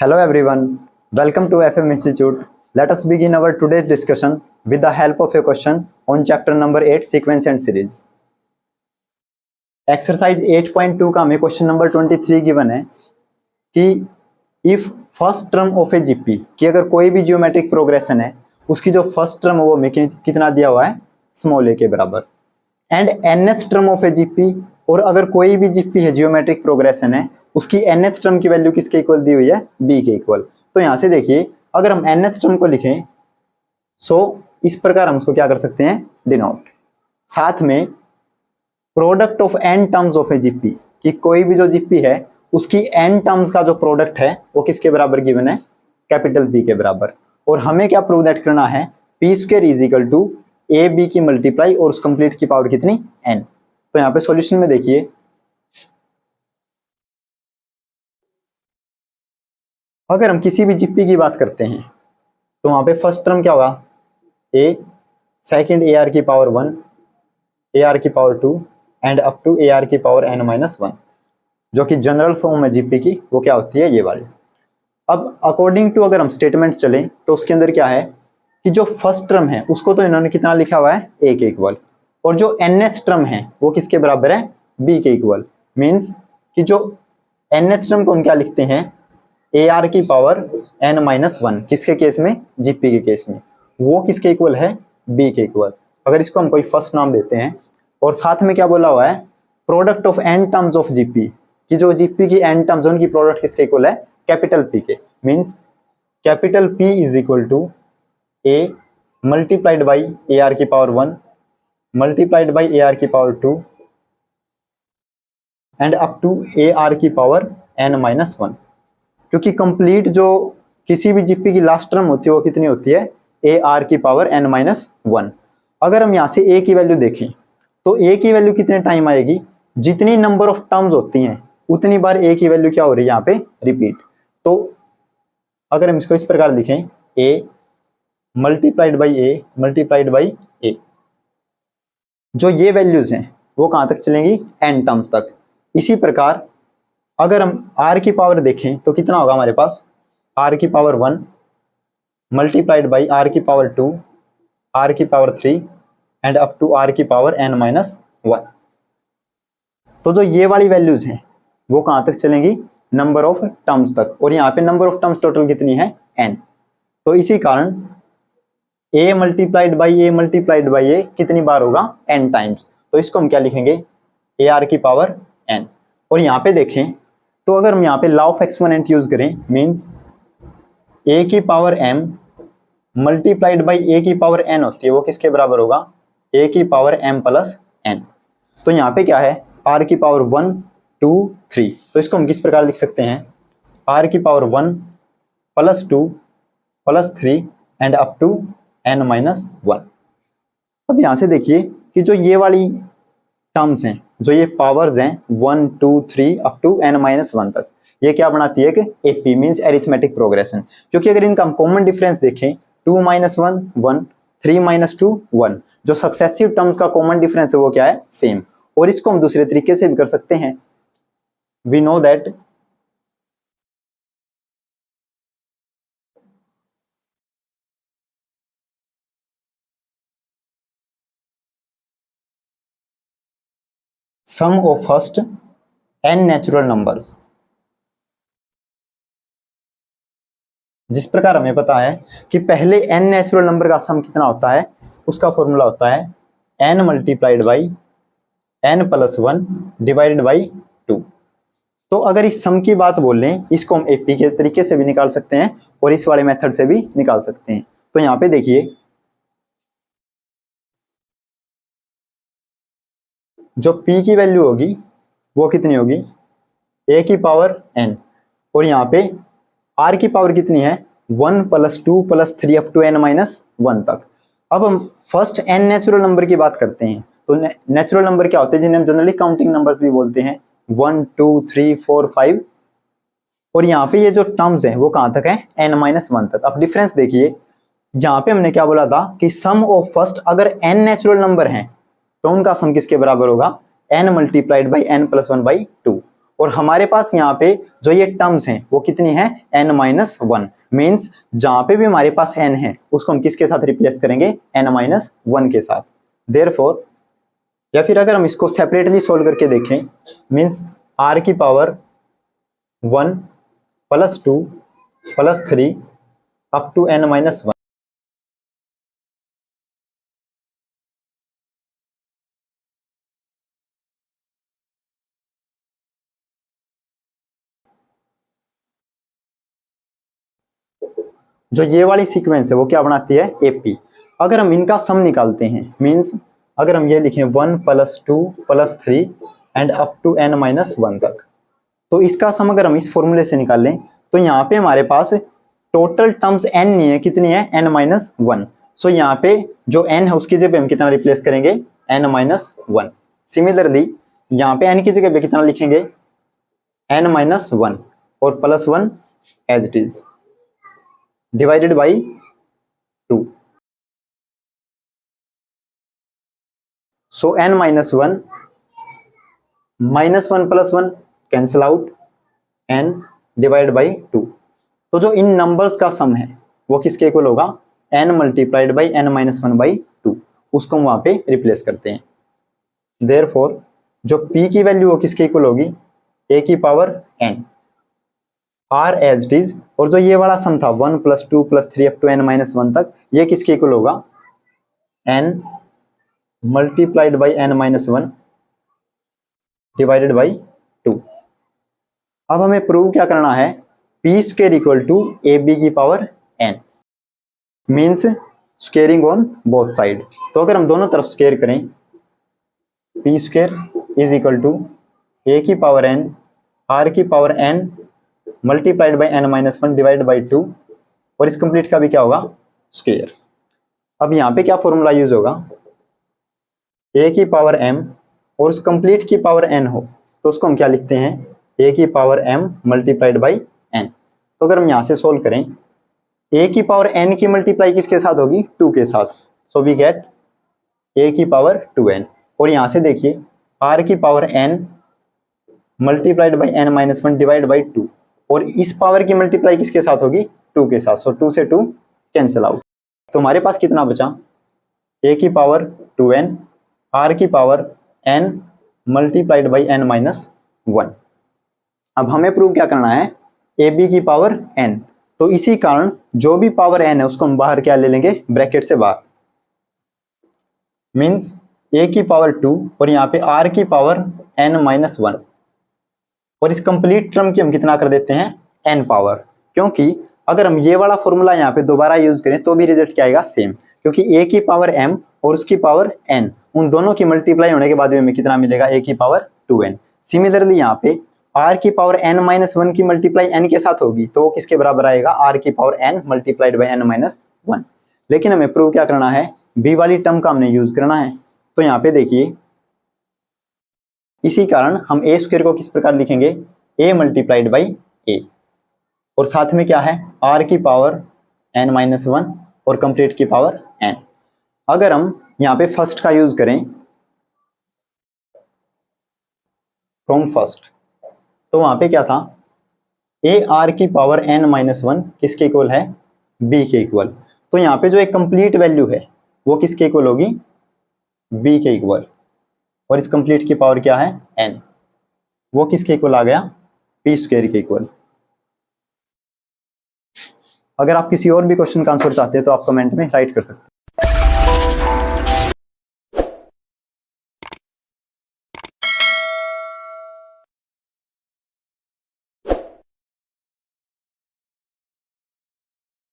Hello everyone, welcome to FM Institute. Let us begin our today's discussion with the help of a question on chapter number 8 sequence and series. Exercise 8.2 का हमें question number 23 given है कि if first term of A GP कि अगर कोई भी geometric progression है उसकी जो फर्स्ट टर्म वो हमें कितना दिया हुआ है स्मॉल ए के बराबर and nth term of A GP और अगर कोई भी जीपी है जियोमेट्रिक प्रोग्रेशन है उसकी nth टर्म की वैल्यू किसके इक्वल दी हुई है b के इक्वल। तो यहां से देखिए अगर हम nth टर्म को लिखें सो इस प्रकार हम उसको क्या कर सकते हैं डिनोट साथ में product of n terms of A GP कि कोई भी जो जीपी है उसकी n टर्म्स का जो प्रोडक्ट है वो किसके बराबर गिवन है कैपिटल P के बराबर। और हमें क्या प्रूव दैट करना है P square is equal to A B की मल्टीप्लाई और उस कंप्लीट की पावर कितनी n। तो यहाँ पे सॉल्यूशन में देखिए अगर हम किसी भी जीपी की बात करते हैं तो वहां पे फर्स्ट टर्म क्या होगा a सेकेंड ए आर की पावर 1 ए आर की power 2 and up to A R की पावर n-1 जो कि जनरल फॉर्म है जीपी की वो क्या होती है ये वाली। अब अकॉर्डिंग टू अगर हम स्टेटमेंट चलें तो उसके अंदर क्या है कि जो फर्स्ट टर्म है उसको तो इन्होंने कितना लिखा हुआ है ए के इक्वल और जो nth टर्म है वो किसके बराबर है b के इक्वल। मींस कि जो nth टर्म को हम क्या लिखते हैं ए आर की पावर n-1 किसके केस में जीपी के केस में वो किसके इक्वल है b के इक्वल। अगर इसको हम कोई फर्स्ट नाम देते हैं और साथ में क्या बोला हुआ है product of n terms of GP कि जो जीपी की n टर्म्स उनकी प्रोडक्ट किसके इक्वल है कैपिटल P के। Means capital P is equal to a multiplied by A R की power 1 multiplied by A R की power 2 and up to A R की पावर n-1 क्योंकि complete जो किसी भी जीपी की लास्ट टर्म होती है वो कितनी होती है ए आर की पावर n-1। अगर हम यहाँ से a की वैल्यू देखें तो a की वैल्यू कितने टाइम आएगी जितनी नंबर ऑफ टर्म्स होती हैं उतनी बार a की वैल्यू क्या हो रही है यहाँ पे रिपीट। तो अगर हम इसको इस प्रकार लिखें a मल्टीप्लाइड बाई a जो ये वैल्यूज हैं वो कहां तक चलेंगी n टर्म्स तक। इसी प्रकार अगर हम r की पावर देखें तो कितना होगा हमारे पास r की पावर 1 मल्टीप्लाइड बाई r की पावर 2 r की power 3 and up to r की पावर n-1। तो जो ये वाली वैल्यूज हैं वो कहां तक चलेंगी नंबर ऑफ टर्म्स तक और यहाँ पे नंबर ऑफ टर्म्स टोटल कितनी है n। तो इसी कारण a मल्टीप्लाइड बाई a कितनी बार होगा n टाइम्स। तो इसको हम क्या लिखेंगे ए आर की पावर n। और यहाँ पे देखें तो अगर हम यहाँ पे लॉ ऑफ एक्सपोनेंट यूज करें मींस a की power m multiplied by a की पावर n होती है वो किसके बराबर होगा a की पावर m प्लस n। तो यहाँ पे क्या है r की पावर 1 2 3 तो इसको हम किस प्रकार लिख सकते हैं r की power 1 plus 2 plus 3 and up to n-1। अब यहाँ से देखिए कि जो ये वाली टर्म्स हैं जो ये पावर्स हैं 1 2 3 अप टू n-1 तक ये क्या बनाती है कि एपी मींस एरिथमेटिक प्रोग्रेशन। क्योंकि अगर इनका हम कॉमन डिफरेंस देखें 2 - 1 1 3 - 2 1 जो सक्सेसिव टर्म्स का कॉमन डिफरेंस है वो क्या है सेम। और इसको हम दूसरे तरीके से भी कर सकते हैं we know that sum of first n natural numbers. जिस प्रकार हमें पता है कि पहले n नेचुरल नंबर का सम कितना होता है उसका फॉर्मूला होता है n multiplied by n plus 1 divided by 2। तो अगर इस सम की बात बोल लें इसको हम एपी के तरीके से भी निकाल सकते हैं और इस वाले मेथड से भी निकाल सकते हैं। तो यहाँ पे देखिए जो p की वैल्यू होगी वो कितनी होगी a की पावर n और यहाँ पे r की पावर कितनी है 1 + 2 + 3 अप टू n-1 तक। अब हम फर्स्ट n नेचुरल नंबर की बात करते हैं तो नेचुरल नंबर क्या होते हैं जिन्हें हम जनरली काउंटिंग नंबर्स भी बोलते हैं 1 2 3 4 5 और यहाँ पे ये जो टर्म्स हैं वो कहाँ तक है n-1 तक। अब डिफरेंस देखिए यहाँ पे हमने क्या बोला था कि सम ऑफ फर्स्ट अगर n नेचुरल नंबर हैं तो उनका सम किसके बराबर होगा n multiplied by n plus 1 by 2 और हमारे पास यहाँ पे जो ये टर्म्स हैं वो कितनी है n-1 मीन्स जहां पे भी हमारे पास n है उसको हम किसके साथ रिप्लेस करेंगे n-1 के साथ। देयरफॉर या फिर अगर हम इसको सेपरेटली सोल्व करके देखें मीन्स r की power 1 plus 2 plus 3 up to n-1। जो ये वाली सीक्वेंस है वो क्या बनाती है एपी। अगर हम इनका सम निकालते हैं मीन्स अगर हम ये लिखें 1 plus 2 plus 3 and up to n-1 तक, तो इसका सम अगर हम इस फॉर्मूले से निकाल लें तो यहाँ पे हमारे पास टोटल टर्म्स n नहीं है, कितनी है n-1। सो यहाँ पे जो n है उसकी जगह पे हम कितना रिप्लेस करेंगे n-1। सिमिलरली यहाँ पे n की जगह पे कितना लिखेंगे n-1 और plus 1 as it is divided by 2। So n-1 -1 plus 1 cancel out n divide by 2। तो जो इन नंबर्स का सम है वो किसके इक्वल होगा n मल्टीप्लाइड बाई n-1/2। उसको हम वहां पे रिप्लेस करते हैं। देयरफॉर जो p की वैल्यू वो किसके इक्वल होगी a की power n r as it is. और जो ये वाला सम था 1 plus 2 plus 3 up to n-1 तक, ये किसके इक्वल होगा n multiplied by n-1 divided by 2। अब हमें प्रूव क्या करना है P square equal to A B की power n means squaring on both side. तो अगर हम दोनों तरफ स्क्वेयर करें P square is equal to A की पावर n r की power n multiplied by n-1 divide by 2 और इस कंप्लीट का भी क्या होगा स्क्वेयर। अब यहाँ पे क्या फॉर्मूला यूज होगा a की पावर m और उस कंप्लीट की पावर n हो तो उसको हम क्या लिखते हैं a की power m multiplied by n। तो अगर हम यहाँ से सोल्व करें a की पावर n की मल्टीप्लाई किसके साथ होगी 2 के साथ, सो वी गेट a की पावर 2n। और यहाँ से देखिए r की power n multiplied by n-1 divide by 2 और इस पावर की मल्टीप्लाई किसके साथ होगी 2 के साथ, सो 2 से 2 कैंसिल आउट। तो हमारे पास कितना बचा a की पावर 2n r की power n multiplied by n-1। अब हमें प्रूव क्या करना है ए बी की पावर n। तो इसी कारण जो भी पावर n है उसको हम बाहर क्या ले लेंगे ब्रैकेट से बाहर मीन्स a की पावर 2 और यहाँ पे r की पावर n-1 और इस कंप्लीट टर्म की हम कितना कर देते हैं n पावर, क्योंकि अगर हम ये वाला फॉर्मूला यहाँ पे दोबारा यूज करें तो भी रिजल्ट क्या आएगा सेम, क्योंकि a की पावर m और उसकी पावर n उन दोनों की मल्टीप्लाई होने के बाद में हमें कितना मिलेगा a की पावर 2n। सिमिलरली यहाँ पे r की पावर n-1 की मल्टीप्लाई n के साथ होगी तो वो किसके बराबर आएगा r की power n multiplied by n-1। लेकिन हमें प्रूव क्या करना है b वाली टर्म का हमने यूज करना है। तो यहाँ पे देखिए इसी कारण हम a स्क्वायर को किस प्रकार लिखेंगे a मल्टीप्लाइड बाई a और साथ में क्या है r की पावर n-1 और कंप्लीट की पावर n। अगर हम यहाँ पे फर्स्ट का यूज करें फ्रॉम फर्स्ट तो वहां पे क्या था a r की पावर n-1 किसके इक्वल है b के इक्वल। तो यहाँ पे जो एक कंप्लीट वैल्यू है वो किसके इक्वल होगी b के इक्वल और इस कंप्लीट की पावर क्या है n, वो किसके इक्वल आ गया p स्क्वायर के इक्वल। अगर आप किसी और भी क्वेश्चन का आंसर चाहते हैं तो आप कमेंट में राइट कर सकते हैं।